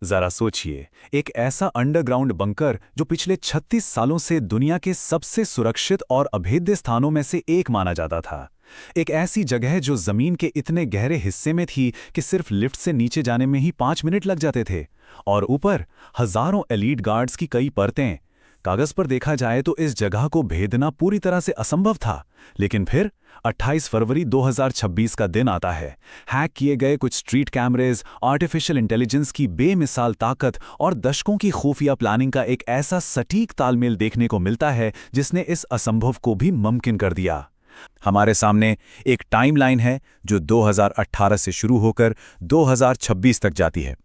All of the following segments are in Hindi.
जरा सोचिए, एक ऐसा अंडरग्राउंड बंकर जो पिछले 36 सालों से दुनिया के सबसे सुरक्षित और अभेद्य स्थानों में से एक माना जाता था। एक ऐसी जगह जो जमीन के इतने गहरे हिस्से में थी कि सिर्फ लिफ्ट से नीचे जाने में ही 5 मिनट लग जाते थे। और ऊपर हजारों एलीट गार्ड्स की कई परतें। कागज पर देखा जाए तो इस जगह को भेदना पूरी तरह से असंभव था। लेकिन फिर 28 फरवरी 2026 का दिन आता है। हैक किए गए कुछ स्ट्रीट कैमरेज, आर्टिफिशियल इंटेलिजेंस की बेमिसाल ताकत और दशकों की खुफिया प्लानिंग का एक ऐसा सटीक तालमेल देखने को मिलता है जिसने इस असंभव को भी मुमकिन कर दिया। हमारे सामने एक टाइमलाइन है जो 2018 से शुरू होकर 2026 तक जाती है।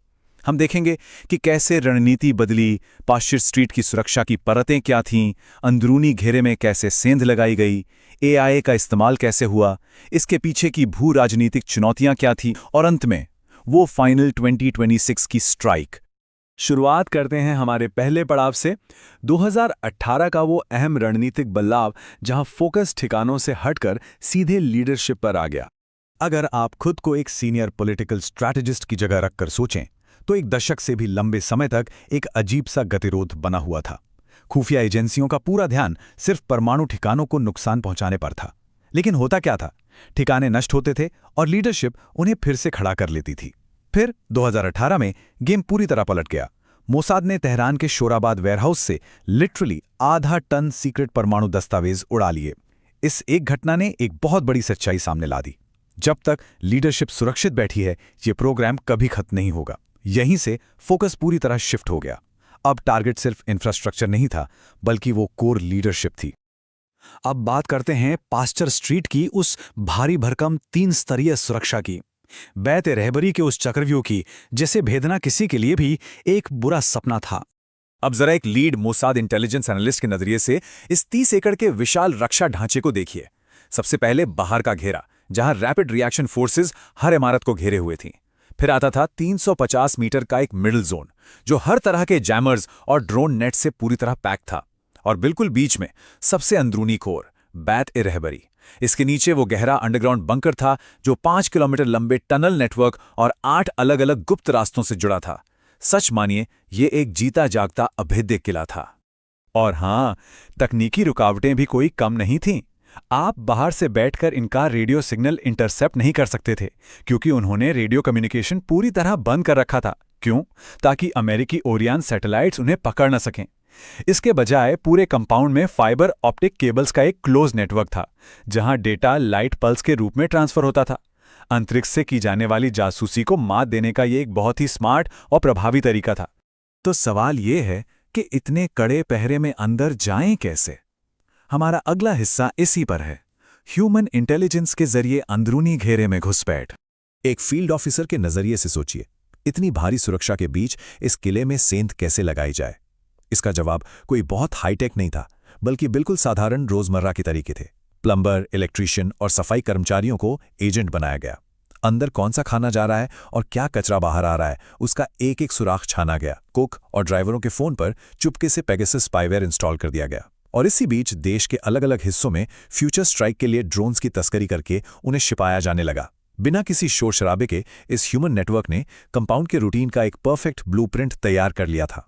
हम देखेंगे कि कैसे रणनीति बदली, पाश्चर स्ट्रीट की सुरक्षा की परतें क्या थीं, अंदरूनी घेरे में कैसे सेंध लगाई गई, एआई का इस्तेमाल कैसे हुआ, इसके पीछे की भू राजनीतिक चुनौतियां क्या थीं और अंत में वो फाइनल 2026 की स्ट्राइक। शुरुआत करते हैं हमारे पहले पड़ाव से, 2018 का वो अहम रणनीतिक बदलाव जहां फोकस ठिकानों से हटकर सीधे लीडरशिप पर आ गया। अगर आप खुद को एक सीनियर पॉलिटिकल स्ट्रैटेजिस्ट की जगह रखकर सोचें तो एक दशक से भी लंबे समय तक एक अजीब सा गतिरोध बना हुआ था। खुफिया एजेंसियों का पूरा ध्यान सिर्फ परमाणु ठिकानों को नुकसान पहुंचाने पर था। लेकिन होता क्या था, ठिकाने नष्ट होते थे और लीडरशिप उन्हें फिर से खड़ा कर लेती थी। फिर 2018 में गेम पूरी तरह पलट गया। मोसाद ने तेहरान के शोराबाद वेयरहाउस से लिटरली आधा टन सीक्रेट परमाणु दस्तावेज उड़ा लिए। इस एक घटना ने एक बहुत बड़ी सच्चाई सामने ला दी। जब तक लीडरशिप सुरक्षित बैठी है, ये प्रोग्राम कभी खत्म नहीं होगा। यहीं से फोकस पूरी तरह शिफ्ट हो गया। अब टारगेट सिर्फ इंफ्रास्ट्रक्चर नहीं था, बल्कि वो कोर लीडरशिप थी। अब बात करते हैं पास्चर स्ट्रीट की उस भारी भरकम 3 स्तरीय सुरक्षा की, बैत रहबरी के उस चक्रव्यूह की, जिसे भेदना किसी के लिए भी एक बुरा सपना था। अब जरा एक लीड मोसाद इंटेलिजेंस एनालिस्ट के नजरिए से इस 30 एकड़ के विशाल रक्षा ढांचे को देखिए। सबसे पहले बाहर का घेरा, जहां रैपिड रिएक्शन फोर्सेस हर इमारत को घेरे हुए थी। फिर आता था 350 मीटर का एक मिडिल जोन, जो हर तरह के जैमर्स और ड्रोन नेट से पूरी तरह पैक था। और बिल्कुल बीच में सबसे अंदरूनी कोर, बैत-ए-रहबरी। इसके नीचे वो गहरा अंडरग्राउंड बंकर था जो 5 किलोमीटर लंबे टनल नेटवर्क और 8 अलग अलग गुप्त रास्तों से जुड़ा था। सच मानिए, ये एक जीता जागता अभेद्य किला था। और हां, तकनीकी रुकावटें भी कोई कम नहीं थीं। आप बाहर से बैठकर इनका रेडियो सिग्नल इंटरसेप्ट नहीं कर सकते थे, क्योंकि उन्होंने रेडियो कम्युनिकेशन पूरी तरह बंद कर रखा था। क्यों? ताकि अमेरिकी ओरियन सैटेलाइट्स उन्हें पकड़ न सकें। इसके बजाय पूरे कंपाउंड में फाइबर ऑप्टिक केबल्स का एक क्लोज नेटवर्क था, जहां डेटा लाइट पल्स के रूप में ट्रांसफर होता था। अंतरिक्ष से की जाने वाली जासूसी को मात देने का ये एक बहुत ही स्मार्ट और प्रभावी तरीका था। तो सवाल ये है कि इतने कड़े पहरे में अंदर जाएं कैसे? हमारा अगला हिस्सा इसी पर है। ह्यूमन इंटेलिजेंस के जरिए अंदरूनी घेरे में घुसपैठ। एक फील्ड ऑफिसर के नजरिए से सोचिए, इतनी भारी सुरक्षा के बीच इस किले में सेंध कैसे लगाई जाए? इसका जवाब कोई बहुत हाईटेक नहीं था, बल्कि बिल्कुल साधारण रोजमर्रा के तरीके थे। प्लम्बर, इलेक्ट्रीशियन और सफाई कर्मचारियों को एजेंट बनाया गया। अंदर कौन सा खाना जा रहा है और क्या कचरा बाहर आ रहा है, उसका एक एक सुराख छाना गया। कुक और ड्राइवरों के फोन पर चुपके से पेगासस स्पाईवेयर इंस्टॉल कर दिया गया। और इसी बीच देश के अलग अलग हिस्सों में फ्यूचर स्ट्राइक के लिए ड्रोन्स की तस्करी करके उन्हें छिपाया जाने लगा। बिना किसी शोर शराबे के इस ह्यूमन नेटवर्क ने कंपाउंड के रूटीन का एक परफेक्ट ब्लूप्रिंट तैयार कर लिया था।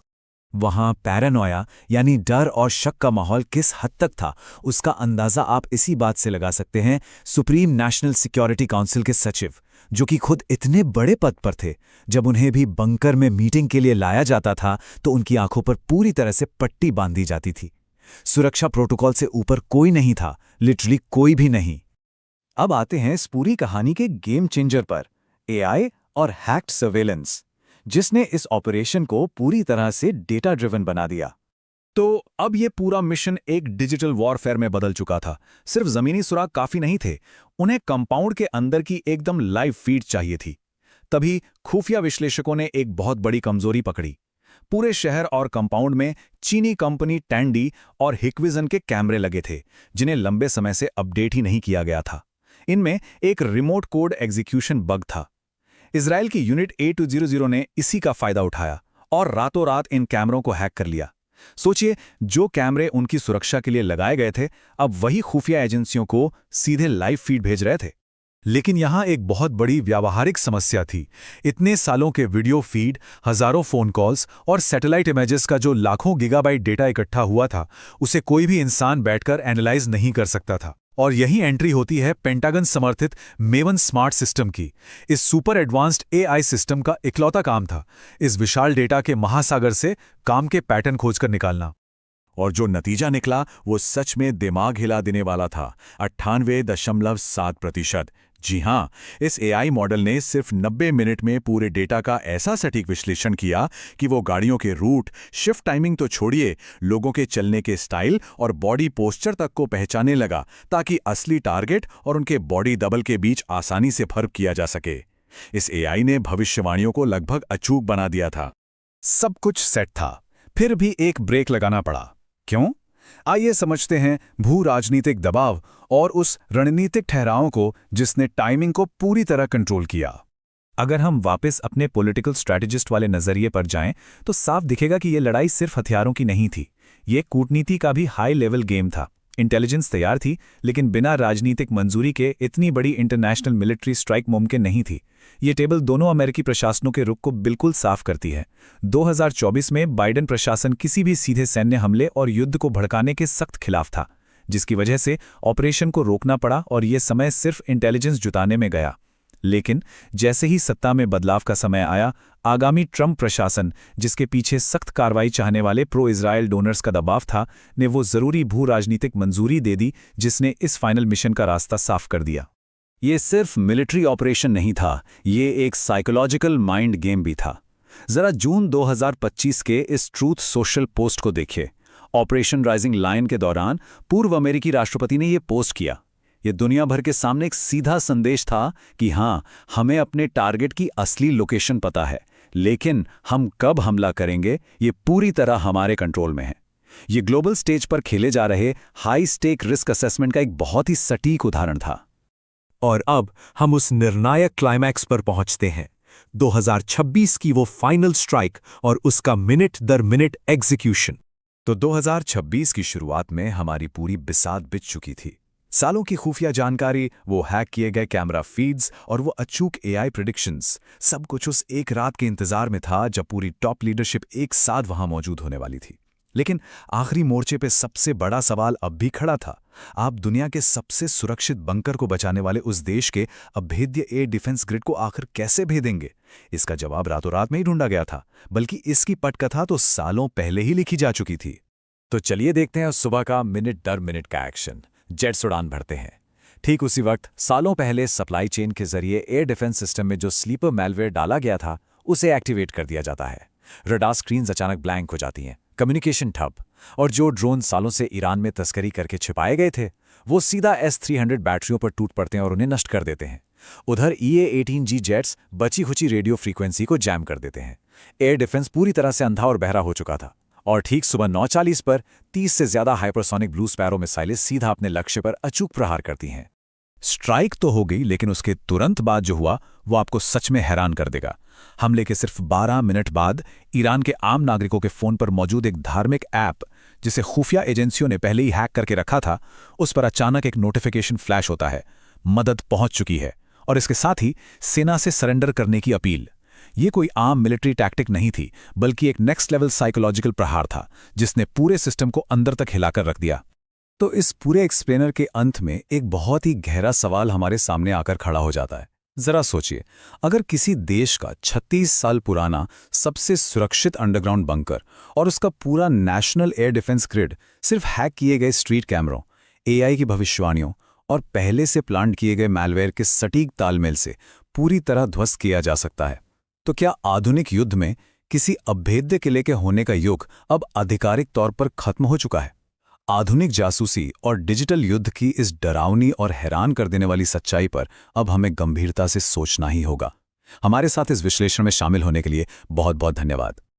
वहां पैरानोया यानी डर और शक का माहौल किस हद तक था, उसका अंदाजा आप इसी बात से लगा सकते हैं। सुप्रीम नेशनल सिक्योरिटी काउंसिल के सचिव, जो कि खुद इतने बड़े पद पर थे, जब उन्हें भी बंकर में मीटिंग के लिए लाया जाता था तो उनकी आंखों पर पूरी तरह से पट्टी बांधी जाती थी। सुरक्षा प्रोटोकॉल से ऊपर कोई नहीं था, लिटरली कोई भी नहीं। अब आते हैं इस पूरी कहानी के गेम चेंजर पर, एआई और हैक्ड सर्वेलेंस, जिसने इस ऑपरेशन को पूरी तरह से डेटा ड्रिवन बना दिया। तो अब ये पूरा मिशन एक डिजिटल वॉरफेयर में बदल चुका था। सिर्फ जमीनी सुराग काफी नहीं थे, उन्हें कंपाउंड के अंदर की एकदम लाइव फीड चाहिए थी। तभी खुफिया विश्लेषकों ने एक बहुत बड़ी कमजोरी पकड़ी। पूरे शहर और कंपाउंड में चीनी कंपनी टैंडी और हिक्विजन के कैमरे लगे थे, जिन्हें लंबे समय से अपडेट ही नहीं किया गया था। इनमें एक रिमोट कोड एग्जीक्यूशन बग था। इजराइल की यूनिट A200 ने इसी का फायदा उठाया और रातों रात इन कैमरों को हैक कर लिया। सोचिए, जो कैमरे उनकी सुरक्षा के लिए लगाए गए थे, अब वही खुफिया एजेंसियों को सीधे लाइव फीड भेज रहे थे। लेकिन यहाँ एक बहुत बड़ी व्यावहारिक समस्या थी। इतने सालों के वीडियो फीड, हजारों फोन कॉल्स और सैटेलाइट इमेजेस का जो लाखों गीगाबाइट डेटा इकट्ठा हुआ था, उसे कोई भी इंसान बैठकर एनालाइज नहीं कर सकता था। और यही एंट्री होती है पेंटागन समर्थित मेवन स्मार्ट सिस्टम की। इस सुपर एडवांस्ड एआई सिस्टम का इकलौता काम था इस विशाल डेटा के महासागर से काम के पैटर्न खोजकर निकालना। और जो नतीजा निकला वो सच में दिमाग हिला देने वाला था। 98.7%। जी हां, इस एआई मॉडल ने सिर्फ 90 मिनट में पूरे डेटा का ऐसा सटीक विश्लेषण किया कि वो गाड़ियों के रूट, शिफ्ट टाइमिंग तो छोड़िए, लोगों के चलने के स्टाइल और बॉडी पोस्चर तक को पहचानने लगा, ताकि असली टारगेट और उनके बॉडी डबल के बीच आसानी से फर्क किया जा सके। इस एआई ने भविष्यवाणियों को लगभग अचूक बना दिया था। सब कुछ सेट था, फिर भी एक ब्रेक लगाना पड़ा। क्यों? आइए समझते हैं भू राजनीतिक दबाव और उस रणनीतिक ठहराव को जिसने टाइमिंग को पूरी तरह कंट्रोल किया। अगर हम वापस अपने पॉलिटिकल स्ट्रैटेजिस्ट वाले नजरिए पर जाएं, तो साफ दिखेगा कि यह लड़ाई सिर्फ हथियारों की नहीं थी। ये कूटनीति का भी हाई लेवल गेम था। इंटेलिजेंस तैयार थी, लेकिन बिना राजनीतिक मंजूरी के इतनी बड़ी इंटरनेशनल मिलिट्री स्ट्राइक मुमकिन नहीं थी। ये टेबल दोनों अमेरिकी प्रशासनों के रुख को बिल्कुल साफ करती है। 2024 में बाइडेन प्रशासन किसी भी सीधे सैन्य हमले और युद्ध को भड़काने के सख्त खिलाफ था, जिसकी वजह से ऑपरेशन को रोकना पड़ा और ये समय सिर्फ इंटेलिजेंस जुटाने में गया। लेकिन जैसे ही सत्ता में बदलाव का समय आया, आगामी ट्रंप प्रशासन, जिसके पीछे सख्त कार्रवाई चाहने वाले प्रो इजराइल डोनर्स का दबाव था, ने वो जरूरी भू राजनीतिक मंजूरी दे दी जिसने इस फाइनल मिशन का रास्ता साफ कर दिया। ये सिर्फ मिलिट्री ऑपरेशन नहीं था, ये एक साइकोलॉजिकल माइंड गेम भी था। जरा जून 2025 के इस ट्रूथ सोशल पोस्ट को देखिए। ऑपरेशन राइजिंग लायन के दौरान पूर्व अमेरिकी राष्ट्रपति ने ये पोस्ट किया। ये दुनिया भर के सामने एक सीधा संदेश था कि हाँ, हमें अपने टारगेट की असली लोकेशन पता है, लेकिन हम कब हमला करेंगे ये पूरी तरह हमारे कंट्रोल में है। ये ग्लोबल स्टेज पर खेले जा रहे हाई स्टेक रिस्क असेसमेंट का एक बहुत ही सटीक उदाहरण था। और अब हम उस निर्णायक क्लाइमैक्स पर पहुंचते हैं, 2026 की वो फाइनल स्ट्राइक और उसका मिनट दर मिनट एग्जीक्यूशन। तो 2026 की शुरुआत में हमारी पूरी बिसात बिछ चुकी थी। सालों की खुफिया जानकारी, वो हैक किए गए कैमरा फीड्स और वो अचूक एआई प्रेडिक्शंस, सब कुछ उस एक रात के इंतजार में था जब पूरी टॉप लीडरशिप एक साथ वहां मौजूद होने वाली थी। लेकिन आखिरी मोर्चे पे सबसे बड़ा सवाल अब भी खड़ा था। आप दुनिया के सबसे सुरक्षित बंकर को बचाने वाले उस देश के अभेद्य एयर डिफेंस ग्रिड को आखिर कैसे भेदेंगे? इसका जवाब रातों रात में ही ढूंढा गया था, बल्कि इसकी पटकथा तो सालों पहले ही लिखी जा चुकी थी। तो चलिए देखते हैं उस सुबह का मिनट दर मिनट का एक्शन। जेट्स उड़ान भरते हैं। ठीक उसी वक्त सालों पहले सप्लाई चेन के जरिए एयर डिफेंस सिस्टम में जो स्लीपर मैलवेयर डाला गया था, उसे एक्टिवेट कर दिया जाता है। रडार स्क्रीन्स अचानक ब्लैंक हो जाती हैं, कम्युनिकेशन ठप, और जो ड्रोन सालों से ईरान में तस्करी करके छिपाए गए थे, वो सीधा S-300 बैटरियों पर टूट पड़ते हैं और उन्हें नष्ट कर देते हैं। उधर EA-18G जेट्स बची खुची रेडियो फ्रीक्वेंसी को जैम कर देते हैं। एयर डिफेंस पूरी तरह से अंधा और बहरा हो चुका था। और ठीक सुबह 9:40 पर 30 से ज्यादा हाइपरसोनिक ब्लू स्पैरो मिसाइलें सीधा अपने लक्ष्य पर अचूक प्रहार करती हैं। स्ट्राइक तो हो गई, लेकिन उसके तुरंत बाद जो हुआ वो आपको सच में हैरान कर देगा। हमले के सिर्फ 12 मिनट बाद ईरान के आम नागरिकों के फोन पर मौजूद एक धार्मिक ऐप, जिसे खुफिया एजेंसियों ने पहले ही हैक करके रखा था, उस पर अचानक एक नोटिफिकेशन फ्लैश होता है, मदद पहुंच चुकी है, और इसके साथ ही सेना से सरेंडर करने की अपील। ये कोई आम मिलिट्री टैक्टिक नहीं थी, बल्कि एक नेक्स्ट लेवल साइकोलॉजिकल प्रहार था, जिसने पूरे सिस्टम को अंदर तक हिलाकर रख दिया। तो इस पूरे एक्सप्लेनर के अंत में एक बहुत ही गहरा सवाल हमारे सामने आकर खड़ा हो जाता है। जरा सोचिए, अगर किसी देश का 36 साल पुराना सबसे सुरक्षित अंडरग्राउंड बंकर और उसका पूरा नेशनल एयर डिफेंस ग्रिड सिर्फ हैक किए गए स्ट्रीट कैमरों, एआई की भविष्यवाणियों और पहले से प्लान किए गए मैलवेयर के सटीक तालमेल से पूरी तरह ध्वस्त किया जा सकता है, तो क्या आधुनिक युद्ध में किसी अभेद्य किले के होने का युग अब आधिकारिक तौर पर खत्म हो चुका है? आधुनिक जासूसी और डिजिटल युद्ध की इस डरावनी और हैरान कर देने वाली सच्चाई पर अब हमें गंभीरता से सोचना ही होगा। हमारे साथ इस विश्लेषण में शामिल होने के लिए बहुत बहुत धन्यवाद।